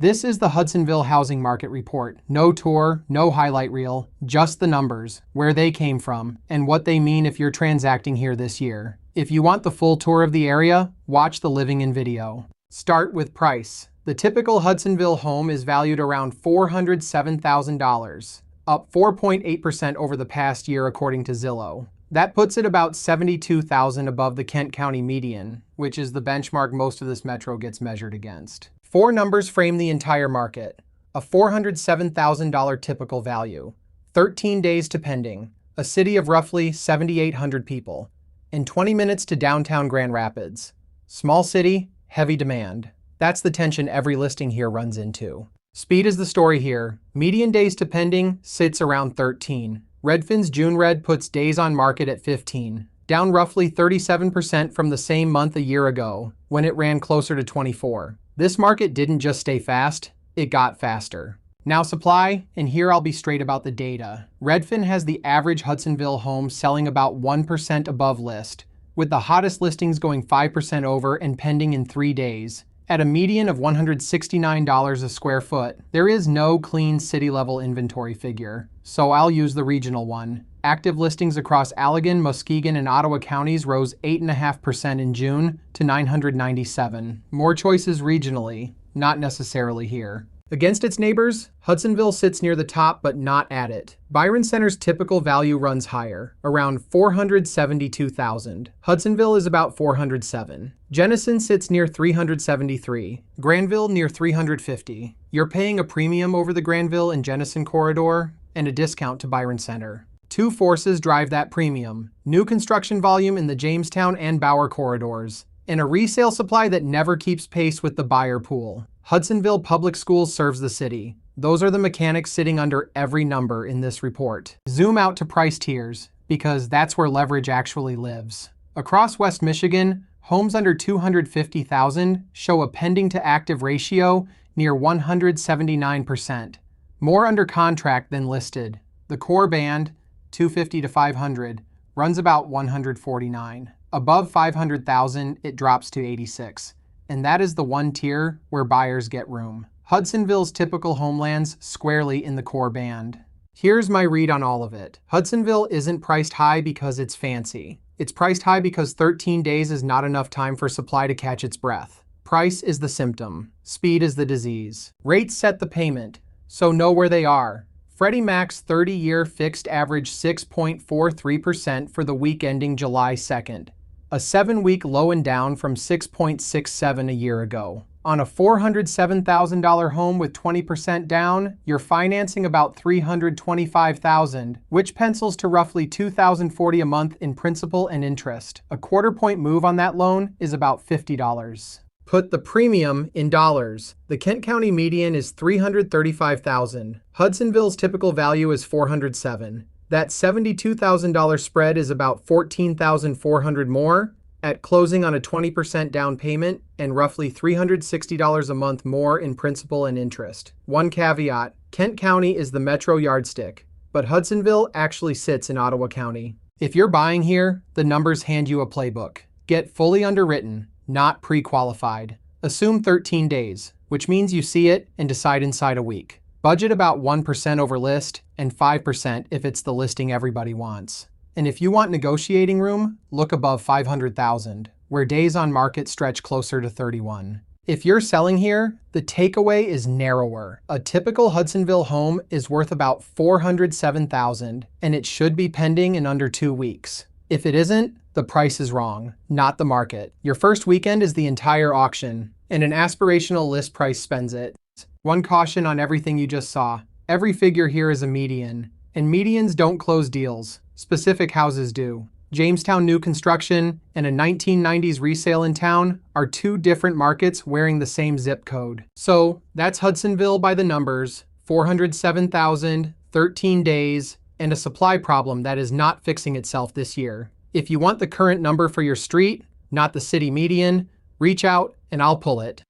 This is the Hudsonville Housing Market Report. No tour, no highlight reel, just the numbers, where they came from, and what they mean if you're transacting here this year. If you want the full tour of the area, watch the Living In video. Start with price. The typical Hudsonville home is valued around $407,000, up 4.8% over the past year according to Zillow. That puts it about $72,000 above the Kent County median, which is the benchmark most of this metro gets measured against. Four numbers frame the entire market. A $407,000 typical value, 13 days to pending, a city of roughly 7,800 people, and 20 minutes to downtown Grand Rapids. Small city, heavy demand. That's the tension every listing here runs into. Speed is the story here. Median days to pending sits around 13. Redfin's June Red puts days on market at 15, down roughly 37% from the same month a year ago, when it ran closer to 24. This market didn't just stay fast, it got faster. Now supply, and here I'll be straight about the data. Redfin has the average Hudsonville home selling about 1% above list, with the hottest listings going 5% over and pending in 3 days, at a median of $169 a square foot. There is no clean city-level inventory figure, so I'll use the regional one. Active listings across Allegan, Muskegon, and Ottawa counties rose 8.5% in June to 997. More choices regionally, not necessarily here. Against its neighbors, Hudsonville sits near the top but not at it. Byron Center's typical value runs higher, around $472,000. Hudsonville is about $407. Jenison sits near $373. Granville near $350. You're paying a premium over the Granville and Jenison corridor and a discount to Byron Center. Two forces drive that premium: new construction volume in the Jamestown and Bauer corridors, and a resale supply that never keeps pace with the buyer pool. Hudsonville Public Schools serves the city. Those are the mechanics sitting under every number in this report. Zoom out to price tiers, because that's where leverage actually lives. Across West Michigan, homes under $250,000 show a pending to active ratio near 179%. More under contract than listed. The core band, 250 to 500, runs about 149. Above 500,000, it drops to 86. And that is the one tier where buyers get room. Hudsonville's typical homelands squarely in the core band. Here's my read on all of it. Hudsonville isn't priced high because it's fancy. It's priced high because 13 days is not enough time for supply to catch its breath. Price is the symptom. Speed is the disease. Rates set the payment, so know where they are. Freddie Mac's 30-year fixed average 6.43% for the week ending July 2nd. A 7-week low and down from 6.67 a year ago. On a $407,000 home with 20% down, you're financing about $325,000, which pencils to roughly $2,040 a month in principal and interest. A quarter-point move on that loan is about $50. Put the premium in dollars. The Kent County median is $335,000. Hudsonville's typical value is $407. That $72,000 spread is about $14,400 more at closing on a 20% down payment and roughly $360 a month more in principal and interest. One caveat: Kent County is the metro yardstick, but Hudsonville actually sits in Ottawa County. If you're buying here, the numbers hand you a playbook. Get fully underwritten, not pre-qualified. Assume 13 days, which means you see it and decide inside a week. Budget about 1% over list and 5% if it's the listing everybody wants. And if you want negotiating room, look above $500,000, where days on market stretch closer to 31. If you're selling here, the takeaway is narrower. A typical Hudsonville home is worth about $407,000, and it should be pending in under 2 weeks. If it isn't, the price is wrong, not the market. Your first weekend is the entire auction, and an aspirational list price spends it. One caution on everything you just saw: every figure here is a median, and medians don't close deals. Specific houses do. Jamestown new construction and a 1990s resale in town are two different markets wearing the same zip code. So that's Hudsonville by the numbers: 407,000, 13 days, and a supply problem that is not fixing itself this year. If you want the current number for your street, not the city median, reach out and I'll pull it.